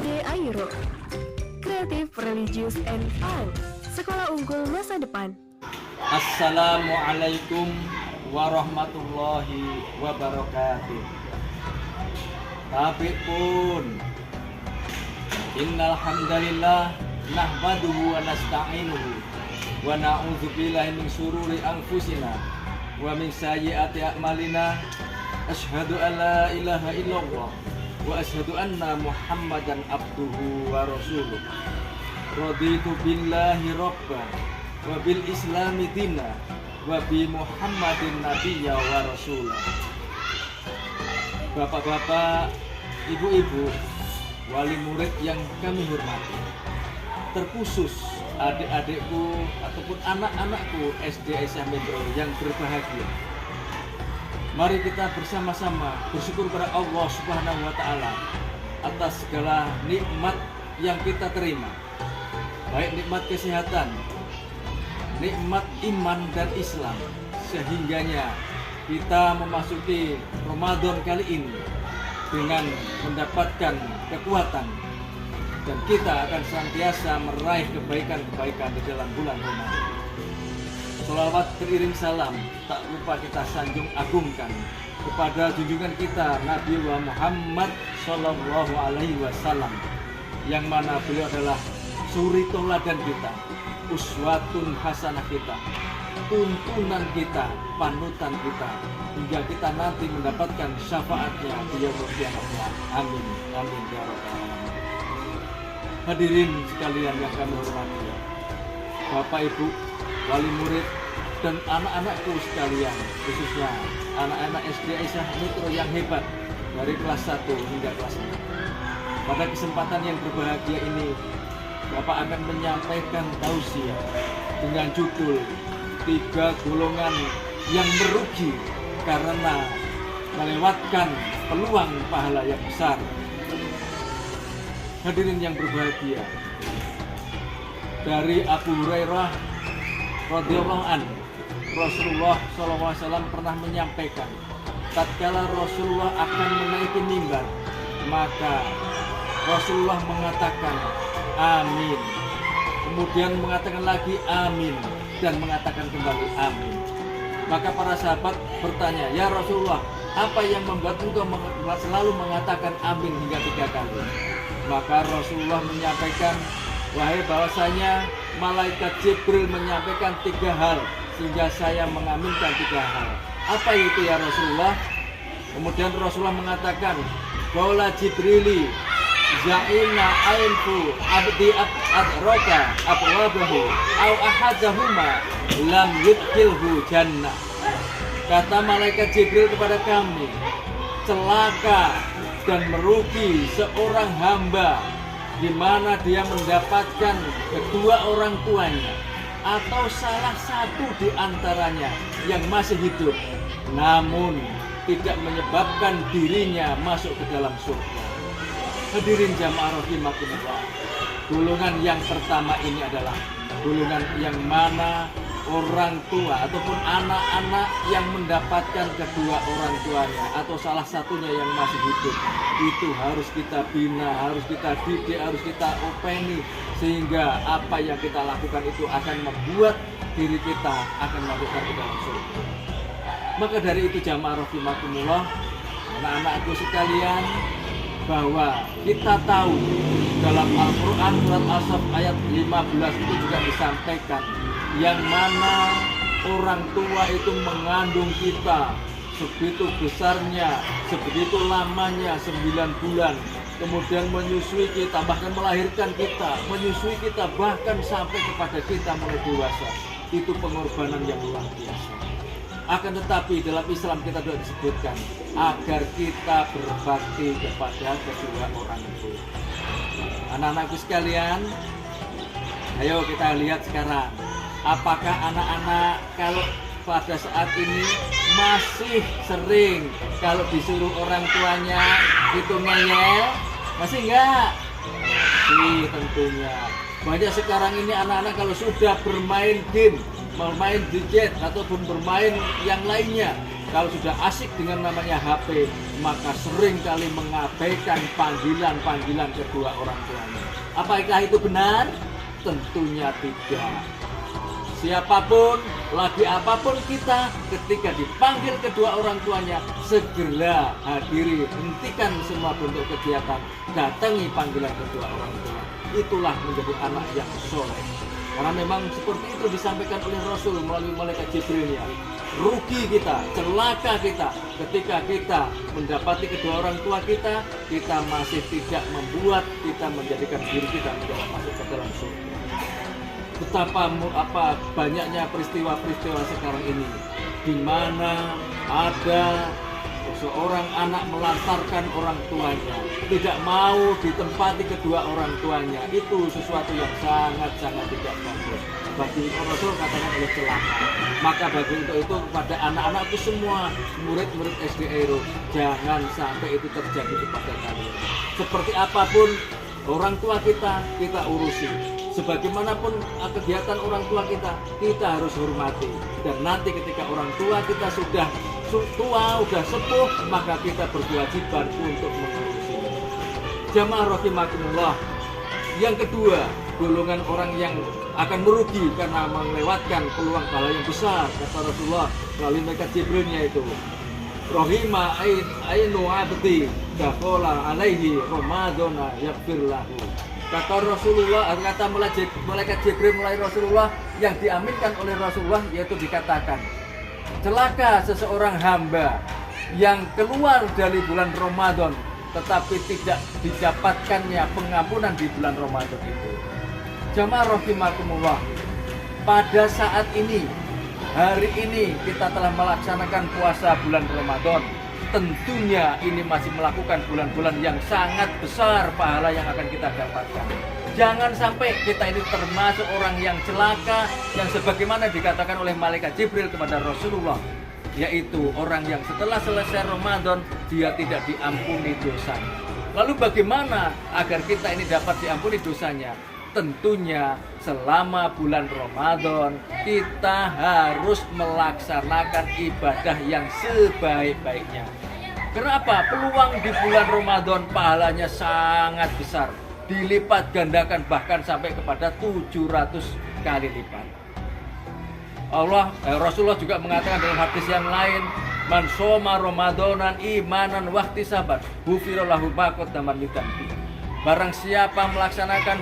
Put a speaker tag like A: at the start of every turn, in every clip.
A: SD Airo. Kreatif, religius, and fun. Sekolah unggul masa depan.
B: Assalamualaikum warahmatullahi wabarakatuh. Tapi pun innal hamdalillah nahmaduhu wa nasta'inuhu wa na'udzu billahi min syururi anfusina wa min sayyiati a'malina. Asyhadu an la ilaha illallah wa asyhadu anna Muhammadan abduhu wa rasuluh. Raditu billahi rabba wa bil islami dina wa bi Muhammadin nabiyya wa rasulah. Bapak-bapak, ibu-ibu, wali murid yang kami hormati, terkhusus adik-adikku ataupun anak-anakku SD Aisyah Metro yang berbahagia. Mari kita bersama-sama bersyukur kepada Allah Subhanahu wa Ta'ala atas segala nikmat yang kita terima, baik nikmat kesehatan, nikmat iman dan Islam, sehingganya kita memasuki Ramadan kali ini dengan mendapatkan kekuatan, dan kita akan senantiasa meraih kebaikan-kebaikan di dalam bulan Ramadan. Sholawat beriring salam tak lupa kita sanjung agungkan kepada junjungan kita Nabi Muhammad Sallallahu Alaihi Wasallam, yang mana beliau adalah suri tauladan kita, uswatun hasanah kita, tuntunan kita, panutan kita, hingga kita nanti mendapatkan syafaatnya di yaumul qiyamah. Amin, amin ya rabbal alamin. Hadirin sekalian yang kami hormati, Bapak Ibu, wali murid, dan anak-anakku sekalian, khususnya anak-anak SD Aisyah Metro yang hebat dari kelas 1 hingga kelas 6. Pada kesempatan yang berbahagia ini, Bapak akan menyampaikan tausiah dengan judul 3 golongan yang merugi karena melewatkan peluang pahala yang besar. Hadirin yang berbahagia, dari Abu Hurairah radhiyallahu anhu, Rasulullah SAW pernah menyampaikan, tatkala Rasulullah akan menaiki mimbar, maka Rasulullah mengatakan amin, kemudian mengatakan lagi amin, dan mengatakan kembali amin. Maka para sahabat bertanya, ya Rasulullah, apa yang membuat engkau selalu mengatakan amin hingga 3 kali? Maka Rasulullah menyampaikan, wahai bahwasanya malaikat Jibril menyampaikan 3 hal sehingga saya mengaminkan 3 hal. Apa itu ya Rasulullah? Kemudian Rasulullah mengatakan, qala Jibrili Za'ina ainfu abdi adraka abwabahu au ahadahuma lam yudkhilhu jannah. Kata malaikat Jibril kepada kami, celaka dan merugi seorang hamba di mana dia mendapatkan kedua orang tuanya atau salah satu di antaranya yang masih hidup, namun tidak menyebabkan dirinya masuk ke dalam surga. Hadirin jamaah rahimakumullah, golongan yang pertama ini adalah golongan yang mana orang tua ataupun anak-anak yang mendapatkan kedua orang tuanya atau salah satunya yang masih hidup, itu harus kita bina, harus kita didik, harus kita openi, sehingga apa yang kita lakukan itu akan membuat diri kita akan masukkan ke dalam surga. Maka dari itu jamaah rahimakumullah, anak-anakku sekalian, bahwa kita tahu dalam Al-Quran surat As-Saff ayat 15 itu juga disampaikan, yang mana orang tua itu mengandung kita sebegitu besarnya, sebegitu lamanya 9 bulan, kemudian menyusui kita, bahkan melahirkan kita, menyusui kita, bahkan sampai kepada kita mulai dewasa. Itu pengorbanan yang luar biasa. Akan tetapi dalam Islam kita sudah disebutkan agar kita berbakti kepada kedua orang tua. Anak-anakku sekalian, ayo kita lihat sekarang, apakah anak-anak kalau pada saat ini masih sering kalau disuruh orang tuanya itu ngeyel? Masih enggak? Masih tentunya. Banyak sekarang ini anak-anak kalau sudah bermain game, bermain gadget ataupun bermain yang lainnya, kalau sudah asik dengan namanya HP, maka sering kali mengabaikan panggilan-panggilan kedua orang tuanya. Apakah itu benar? Tentunya tidak. Siapapun, lagi apapun kita, ketika dipanggil kedua orang tuanya, segera hadiri, hentikan semua bentuk kegiatan, datangi panggilan kedua orang tua. Itulah menjadi anak yang soleh. Karena memang seperti itu disampaikan oleh Rasul melalui malaikat Jibrilnya. Rugi kita, celaka kita ketika kita mendapati kedua orang tua kita masih tidak membuat kita menjadikan diri kita menjadi masuk ke dalam surga. Betapa banyaknya peristiwa-peristiwa sekarang ini di mana ada seorang anak melantarkan orang tuanya, tidak mau ditempati kedua orang tuanya. Itu sesuatu yang sangat-sangat tidak bagus. Bagi Rasul katakan oleh celaka. Maka bagi untuk itu kepada anak-anakku semua, murid-murid SD Aero, jangan sampai itu terjadi kepada kalian. Seperti apapun orang tua kita urusi. Sebagaimanapun kegiatan orang tua kita harus hormati. Dan nanti ketika orang tua kita sudah tua, sudah sepuh, maka kita berkewajiban untuk mengurusi. Jamaah rahimakumullah. Yang kedua, golongan orang yang akan merugi karena melewatkan peluang pahala yang besar, kata Rasulullah melalui malaikat Jibrilnya itu. Rohima ainu abdi dakhala alaihi ramadana yaghfir lahu. Kata Rasulullah, kata malaikat Jibril mulai Rasulullah yang diaminkan oleh Rasulullah, yaitu dikatakan, celaka seseorang hamba yang keluar dari bulan Ramadan tetapi tidak didapatkannya pengampunan di bulan Ramadan itu. Jamaah rahimakumullah, pada saat ini, hari ini kita telah melaksanakan puasa bulan Ramadan. Tentunya ini masih melakukan bulan-bulan yang sangat besar pahala yang akan kita dapatkan. Jangan sampai kita ini termasuk orang yang celaka, yang sebagaimana dikatakan oleh malaikat Jibril kepada Rasulullah, yaitu orang yang setelah selesai Ramadan dia tidak diampuni dosanya. Lalu bagaimana agar kita ini dapat diampuni dosanya? Tentunya selama bulan Ramadan kita harus melaksanakan ibadah yang sebaik-baiknya. Kenapa? Peluang di bulan Ramadan pahalanya sangat besar, dilipat gandakan bahkan sampai kepada 700 kali lipat. Rasulullah juga mengatakan dalam hadis yang lain, man shoma ramadanan imanan wahtisaban ghufira lahu ma qaddama min dzambi. Barang siapa melaksanakan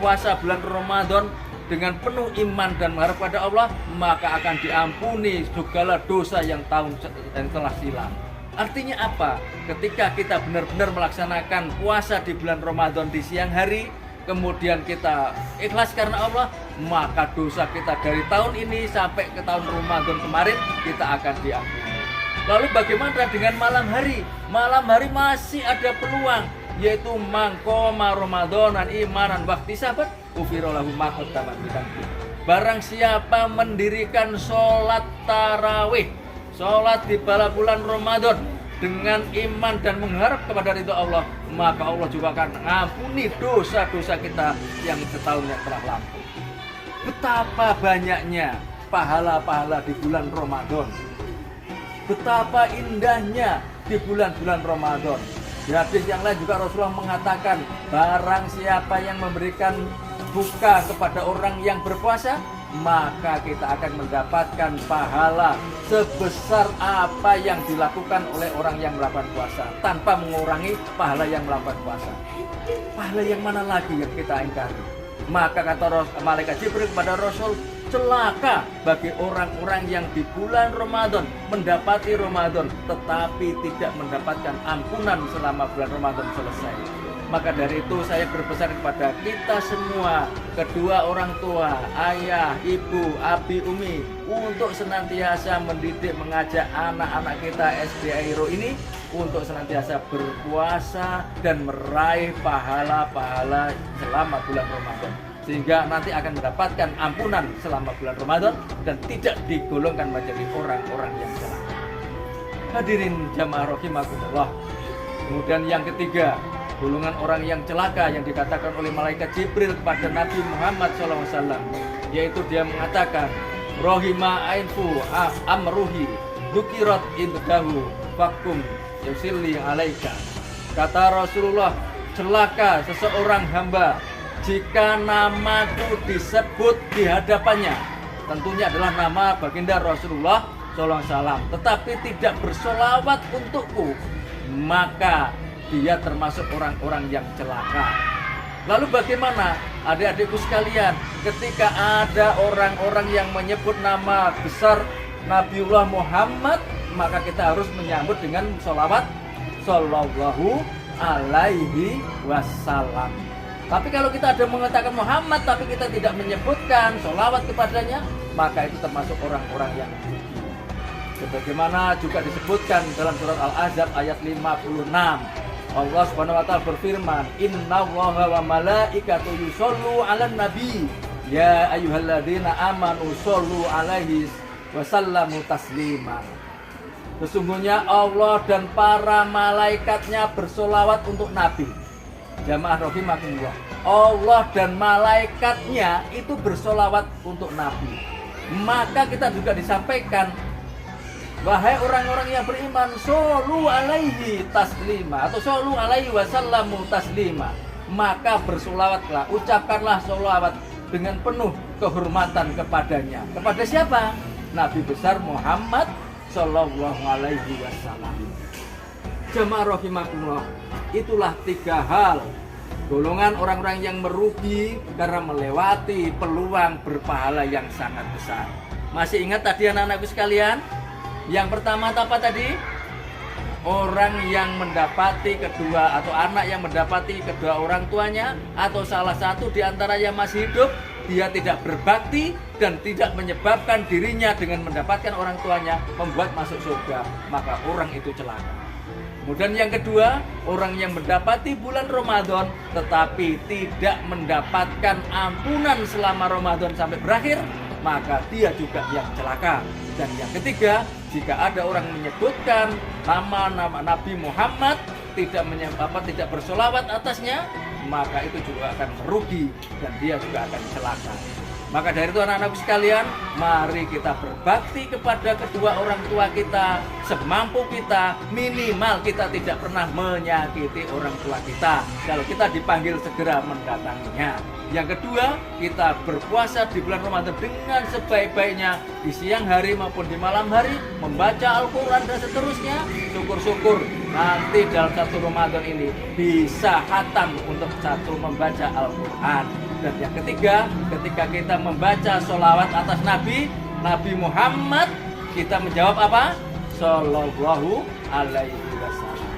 B: puasa bulan Ramadan dengan penuh iman dan mengharap pada Allah, maka akan diampuni segala dosa yang telah silam. Artinya apa? Ketika kita benar-benar melaksanakan puasa di bulan Ramadan di siang hari, kemudian kita ikhlas karena Allah, maka dosa kita dari tahun ini sampai ke tahun Ramadan kemarin kita akan diampuni. Lalu bagaimana dengan malam hari? Malam hari masih ada peluang, yaitu mangkoma Ramadanan imanan wahtisaban ghufira lahu ma qaddama min dzambi. Barang siapa mendirikan sholat tarawih, sholat di bulan Ramadan dengan iman dan mengharap kepada ridho Allah, maka Allah juga akan mengampuni dosa-dosa kita yang setahun yang telah lampau. Betapa banyaknya pahala-pahala di bulan Ramadan, betapa indahnya di bulan-bulan Ramadan. Di hadis yang lain juga Rasulullah mengatakan, barang siapa yang memberikan buka kepada orang yang berpuasa, maka kita akan mendapatkan pahala sebesar apa yang dilakukan oleh orang yang melakukan puasa, tanpa mengurangi pahala yang melakukan puasa. Pahala yang mana lagi yang kita ingkari? Maka kata malaikat Jibril kepada Rasul, celaka bagi orang-orang yang di bulan Ramadan mendapati Ramadan tetapi tidak mendapatkan ampunan selama bulan Ramadan selesai. Maka dari itu saya berpesan kepada kita semua, kedua orang tua, ayah, ibu, abi, umi, untuk senantiasa mendidik, mengajak anak-anak kita SD Aero ini untuk senantiasa berpuasa dan meraih pahala-pahala selama bulan Ramadan, sehingga nanti akan mendapatkan ampunan selama bulan Ramadan dan tidak digolongkan menjadi orang-orang yang celaka. Hadirin jamaah rahimakumullah. Kemudian yang ketiga, golongan orang yang celaka yang dikatakan oleh malaikat Jibril kepada Nabi Muhammad SAW, yaitu dia mengatakan, rohima ainfu amruhi dukirat indahu fakum yusilli alaika. Kata Rasulullah, celaka seseorang hamba jika namaku disebut di hadapannya. Tentunya adalah nama baginda Rasulullah SAW, tetapi tidak bersolawat untukku, maka dia termasuk orang-orang yang celaka. Lalu bagaimana adik-adikku sekalian, ketika ada orang-orang yang menyebut nama besar Nabiullah Muhammad, maka kita harus menyambut dengan sholawat sallallahu alaihi wasallam. Tapi kalau kita ada mengatakan Muhammad tapi kita tidak menyebutkan sholawat kepadanya, maka itu termasuk orang-orang yang rugi. Sebagaimana juga disebutkan dalam surat Al-Ahzab ayat 56. Allah Subhanahu wa taala berfirman, "Innallaha wa malaikatahu yushollu 'alan nabi, ya ayyuhalladzina amanu shollu 'alaihi wa sallamu taslima." Sesungguhnya Allah dan para malaikatnya bersolawat untuk Nabi. Jamaah rahimakumullah. Allah dan malaikatnya itu bersolawat untuk Nabi. Maka kita juga disampaikan, wahai orang-orang yang beriman, shollu alaihi taslima atau shollu alaihi wasallamu taslima. Maka bersolawatlah, ucapkanlah sholawat dengan penuh kehormatan kepadanya. Kepada siapa? Nabi besar Muhammad sallallahu alaihi wasallam. Jamaah rahimakumullah, itulah 3 hal golongan orang-orang yang merugi karena melewati peluang berpahala yang sangat besar. Masih ingat tadi anak-anakku sekalian? Yang pertama apa tadi? Orang yang mendapati kedua atau anak yang mendapati kedua orang tuanya atau salah satu di antara yang masih hidup, dia tidak berbakti dan tidak menyebabkan dirinya dengan mendapatkan orang tuanya membuat masuk surga, maka orang itu celaka. Kemudian yang kedua, orang yang mendapati bulan Ramadan tetapi tidak mendapatkan ampunan selama Ramadan sampai berakhir, maka dia juga yang celaka. Dan yang ketiga, jika ada orang menyebutkan nama Nabi Muhammad tidak bersolawat atasnya, maka itu juga akan merugi dan dia juga akan celaka. Maka dari itu anak-anakku sekalian, mari kita berbakti kepada kedua orang tua kita semampu kita, minimal kita tidak pernah menyakiti orang tua kita. Kalau kita dipanggil segera mendatanginya. Yang kedua, kita berpuasa di bulan Ramadan dengan sebaik-baiknya di siang hari maupun di malam hari, membaca Al-Quran dan seterusnya. Syukur-syukur nanti dalam 1 Ramadan ini bisa khatam untuk 1 membaca Al-Quran. Dan yang ketiga, ketika kita membaca sholawat atas Nabi Muhammad, kita menjawab apa? Sallallahu alaihi wasallam.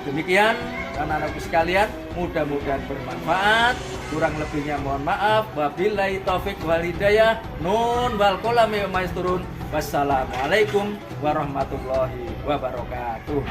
B: Demikian anak-anakku sekalian, mudah-mudahan bermanfaat. Kurang lebihnya mohon maaf. Wabillahi taufik wal hidayah. Nun wal qalami wa ma yasturun. Wassalamualaikum warahmatullahi wabarakatuh.